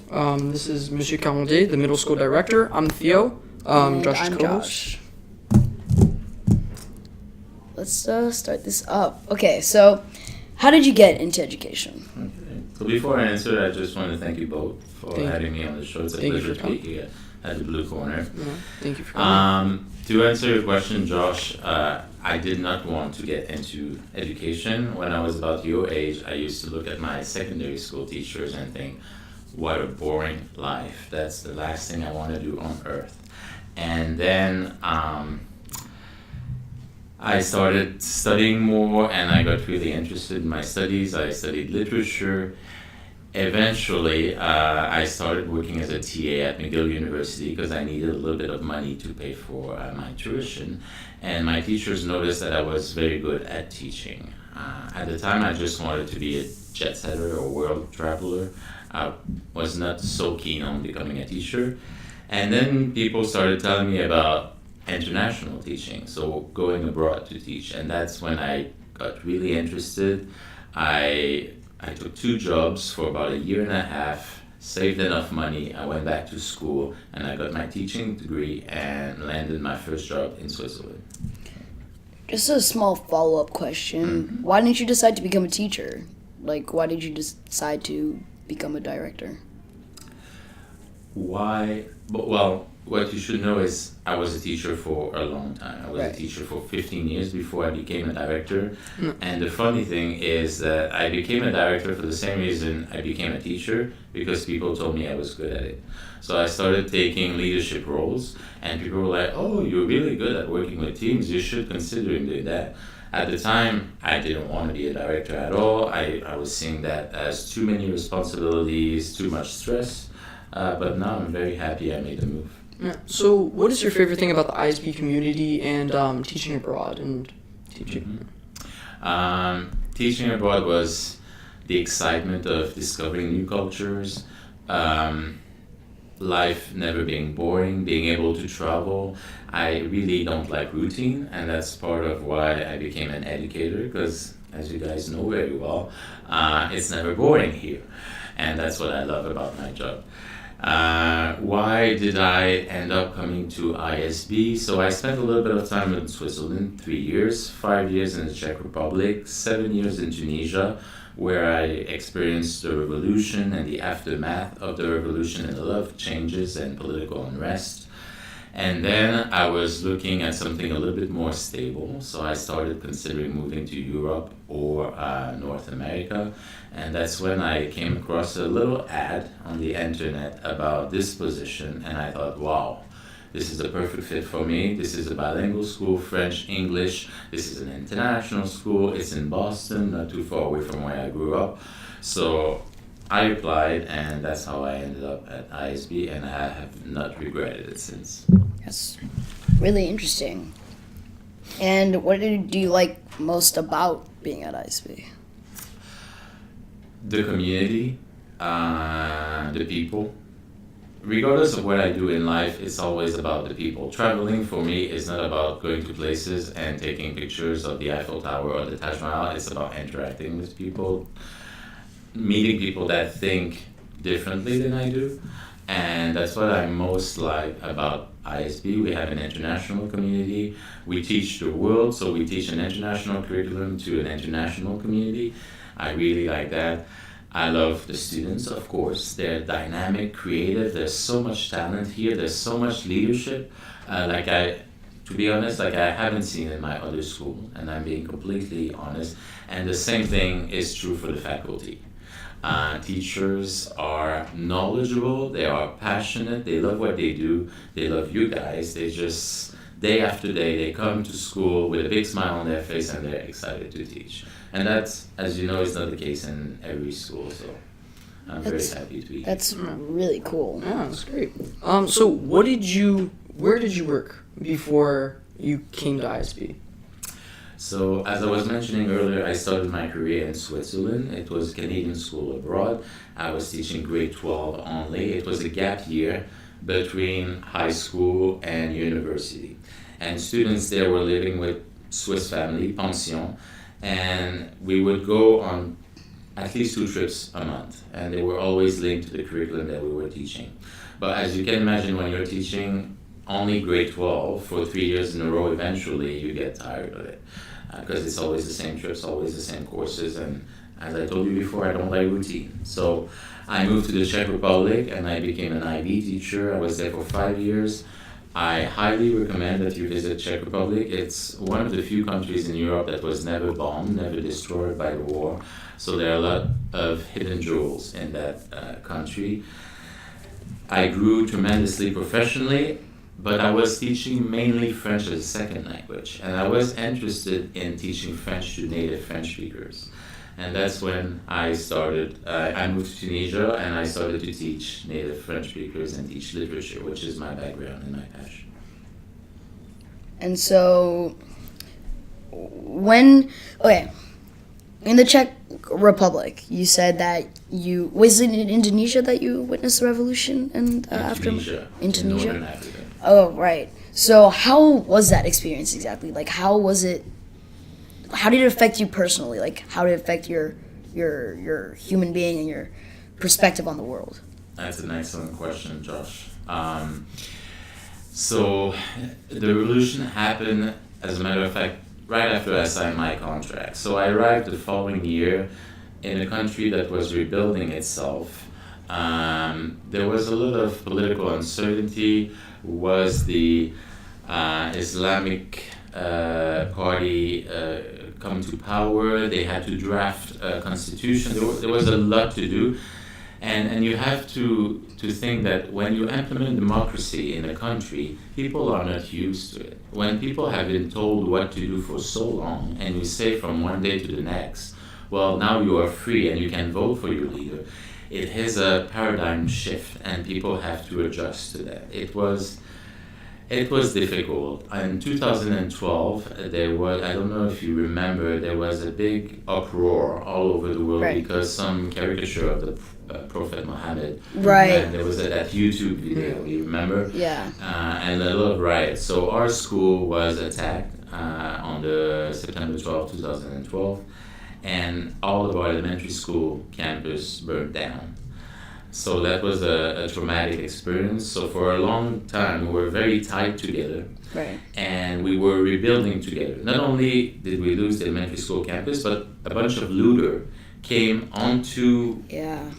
This is Monsieur Carondier, the middle school director. I'm Theo. And Josh's I'm co-host. Josh. Let's start this up. Okay, so how did you get into education? Okay. So before I answer, I just want to thank you both for having me on the show. It's a pleasure to be here at the Blue Corner. Thank you for coming. To answer your question, Josh, I did not want to get into education. When I was about your age, I used to look at my secondary school teachers and think, what a boring life. That's the last thing I want to do on earth. And then I started studying more and I got really interested in my studies. I studied literature. Eventually, I started working as a TA at McGill University because I needed a little bit of money to pay for my tuition. And my teachers noticed that I was very good at teaching. At the time, I just wanted to be a jet setter or world traveler. I was not so keen on becoming a teacher. And then people started telling me about international teaching, so going abroad to teach. And that's when I got really interested. I took 2 jobs for about a year and a half, saved enough money. I went back to school and I got my teaching degree and landed my first job in Switzerland. Just a small follow-up question. Why didn't you decide to become a teacher? Like, why did you decide to become a director? Why? Well, what you should know is I was a teacher for a long time. I was a teacher for 15 years before I became a director. And the funny thing is that I became a director for the same reason I became a teacher, because people told me I was good at it. So I started taking leadership roles, and people were like, oh, you're really good at working with teams. You should consider doing that. At the time, I didn't want to be a director at all. I was seeing that as too many responsibilities, too much stress. But now I'm very happy I made the move. Yeah. So, what is your favorite thing about the ISB community and teaching abroad and teaching? Teaching abroad was the excitement of discovering new cultures, life never being boring, being able to travel. I really don't like routine, and that's part of why I became an educator, because as you guys know very well, it's never boring here. And that's what I love about my job. Why did I end up coming to ISB? So I spent a little bit of time in Switzerland, 3 years, 5 years in the Czech Republic, 7 years in Tunisia, where I experienced the revolution and the aftermath of the revolution and a lot of changes and political unrest. And then I was looking at something a little bit more stable, so I started considering moving to Europe or North America. And that's when I came across a little ad on the internet about this position, and I thought, wow, this is a perfect fit for me. This is a bilingual school, French, English. This is an international school. It's in Boston, not too far away from where I grew up. So I applied, and that's how I ended up at ISB, and I have not regretted it since. That's really interesting. And what do you like most about being at ISB? The community, the people. Regardless of what I do in life, it's always about the people. Traveling for me is not about going to places and taking pictures of the Eiffel Tower or the Taj Mahal. It's about interacting with people, meeting people that think differently than I do. And that's what I most like about ISB. We have an international community. We teach the world, so we teach an international curriculum to an international community. I really like that. I love the students, of course. They're dynamic, creative. There's so much talent here. There's so much leadership. To be honest, I haven't seen in my other school, and I'm being completely honest. And the same thing is true for the faculty. Teachers are knowledgeable, they are passionate, they love what they do, they love you guys. They just, day after day, they come to school with a big smile on their face and they're excited to teach. And that's, as you know, is not the case in every school, so I'm very happy to be here. That's really cool. Yeah, that's great. So where did you work before you came to ISB? So, as I was mentioning earlier, I started my career in Switzerland. It was a Canadian school abroad. I was teaching grade 12 only. It was a gap year between high school and university. And students there were living with Swiss family, pension, and we would go on at least 2 trips a month, and they were always linked to the curriculum that we were teaching. But as you can imagine, when you're teaching only grade 12 for 3 years in a row, eventually you get tired of it because it's always the same trips, always the same courses, and as I told you before, I don't like routine. So I moved to the Czech Republic and I became an IB teacher. I was there for 5 years. I highly recommend that you visit Czech Republic. It's one of the few countries in Europe that was never bombed, never destroyed by the war. So there are a lot of hidden jewels in that country. I grew tremendously professionally, but I was teaching mainly French as a second language. And I was interested in teaching French to native French speakers. And that's when I started, I moved to Tunisia and I started to teach native French speakers and teach literature, which is my background and my passion. And so, in the Czech Republic, you said that was it in Indonesia that you witnessed the revolution after? In Northern Africa. Oh, right. So how was that experience exactly? Like, how did it affect you personally? Like, how did it affect your human being and your perspective on the world? That's an excellent question, Josh. So the revolution happened, as a matter of fact, right after I signed my contract. So I arrived the following year in a country that was rebuilding itself. There was a lot of political uncertainty. Was the Islamic party come to power? They had to draft a constitution. There was a lot to do. And you have to think that when you implement democracy in a country, people are not used to it. When people have been told what to do for so long, and you say from one day to the next, well, now you are free and you can vote for your leader, it is a paradigm shift, and people have to adjust to that. It was difficult. In 2012, there was, I don't know if you remember, there was a big uproar all over the world because some caricature of the Prophet Muhammad. Right. And there was that YouTube video, you remember? Yeah. And a lot of riots. So our school was attacked on the September 12, 2012, and all of our elementary school campus burned down. So that was a traumatic experience. So for a long time, we were very tight together. Right. And we were rebuilding together. Not only did we lose the elementary school campus, but a bunch of looters came onto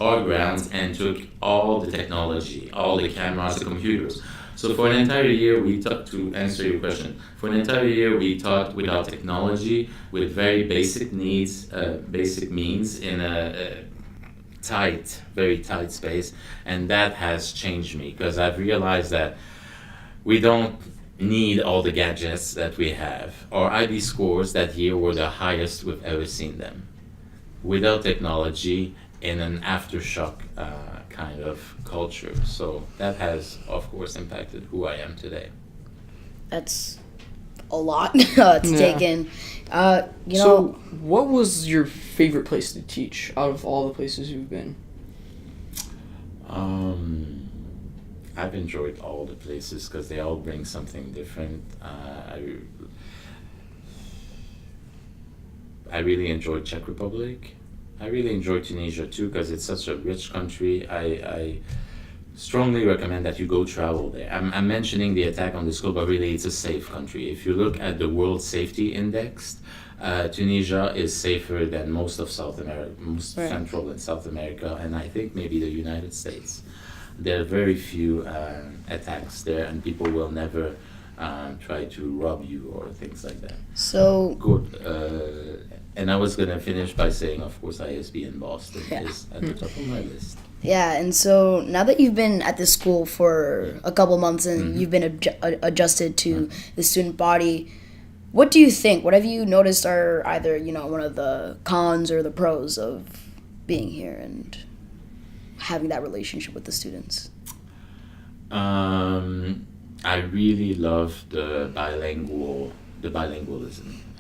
our grounds and took all the technology, all the cameras, the computers. So for an entire year, we taught, to answer your question, for an entire year we taught without technology, with very basic needs, basic means in a very tight space, and that has changed me because I've realized that we don't need all the gadgets that we have. Our IB scores that year were the highest we've ever seen them, without technology, in an aftershock kind of culture. So that has, of course, impacted who I am today. That's a lot to take in. So, what was your favorite place to teach out of all the places you've been? I've enjoyed all the places because they all bring something different. I really enjoyed Czech Republic. I really enjoyed Tunisia too because it's such a rich country. I strongly recommend that you go travel there. I'm mentioning the attack on the school, but really it's a safe country. If you look at the World Safety Index, Tunisia is safer than most of South America, Central and South America, and I think maybe the United States. There are very few attacks there, and people will never try to rob you or things like that. So good. And I was gonna finish by saying, of course, ISB in Boston is at the top of my list. Yeah, and so now that you've been at this school for a couple months and you've been adjusted to the student body, what do you think? What have you noticed are either, one of the cons or the pros of being here and having that relationship with the students? I really love the bilingualism.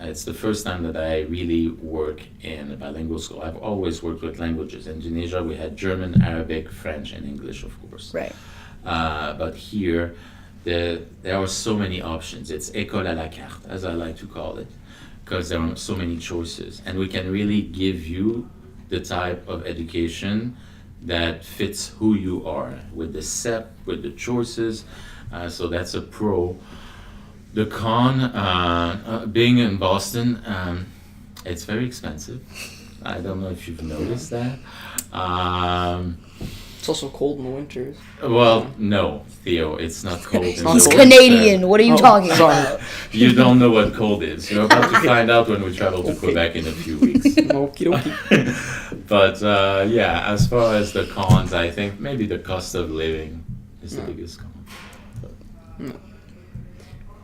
It's the first time that I really work in a bilingual school. I've always worked with languages. In Tunisia, we had German, Arabic, French, and English, of course. Right. But here, there are so many options. It's école à la carte, as I like to call it, because there are so many choices. And we can really give you the type of education that fits who you are with the SEP, with the choices. So that's a pro. The con, being in Boston, it's very expensive. I don't know if you've noticed that. It's also cold in the winters. Well, no, Theo, it's not cold. in the He's winter. Canadian. What are you talking sorry. about? You don't know what cold is. You're about to find out when we travel to Quebec in a few weeks. Okie dokie. But yeah, as far as the cons, I think maybe the cost of living is the biggest con.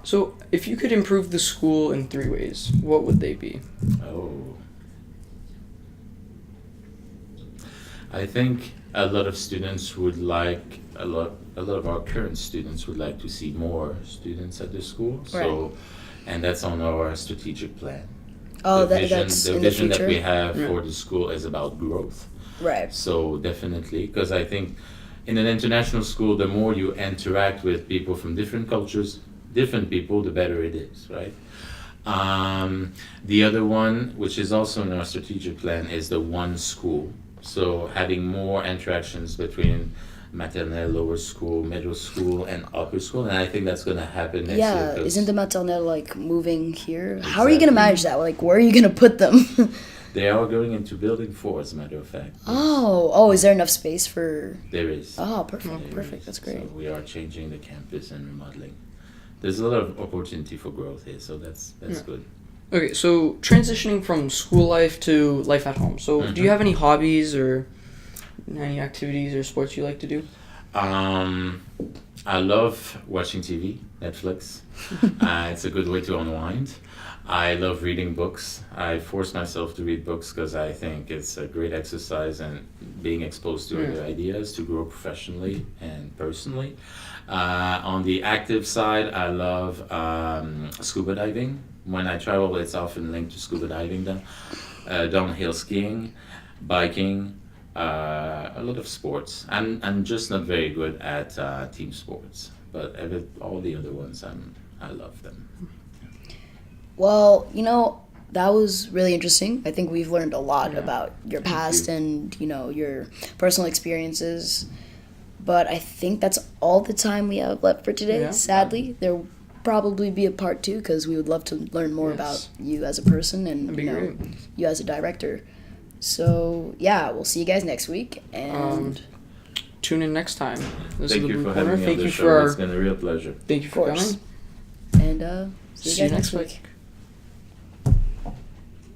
So, if you could improve the school in 3 ways, what would they be? Oh. I think a lot of students would like, a lot of our current students would like to see more students at the school. So, and that's on our strategic plan. Oh, the vision, that's the in the vision that future? we have Yeah. for the school is about growth. Right. So definitely, because I think in an international school, the more you interact with people from different cultures, different people, the better it is, right? The other one, which is also in our strategic plan, is the one school. So having more interactions between maternelle, lower school, middle school, and upper school, and I think that's going to happen next year. Yeah, 'Cause isn't the maternelle like moving here? How are you gonna Exactly. manage that? Like, where are you gonna put them? they are going into building 4, as a matter of fact. oh, is there enough space for? There is. Oh, perfect, There perfect. is. That's great. So we are changing the campus and remodeling. There's a lot of opportunity for growth here, so that's good. Okay, so transitioning from school life to life at home. So, do you have any hobbies or any activities or sports you like to do? I love watching TV, Netflix. It's a good way to unwind. I love reading books. I force myself to read books because I think it's a great exercise and being exposed to other ideas to grow professionally and personally. On the active side, I love scuba diving. When I travel, it's often linked to scuba diving, downhill skiing, biking, a lot of sports. I'm just not very good at team sports, but all the other ones, I love them. Well, that was really interesting. I think we've learned a lot about your past and, your personal experiences. But I think that's all the time we have left for today, Yeah. sadly. There will probably be a part 2 because we would love to learn more about you as a person and, That'd be great. you as a director. So, yeah, we'll see you guys next week. And Tune in next time. This Thank is the you Blue for Corner. having me on Thank the you show. for It's been a real pleasure. thank you for course. coming. and see you guys next week.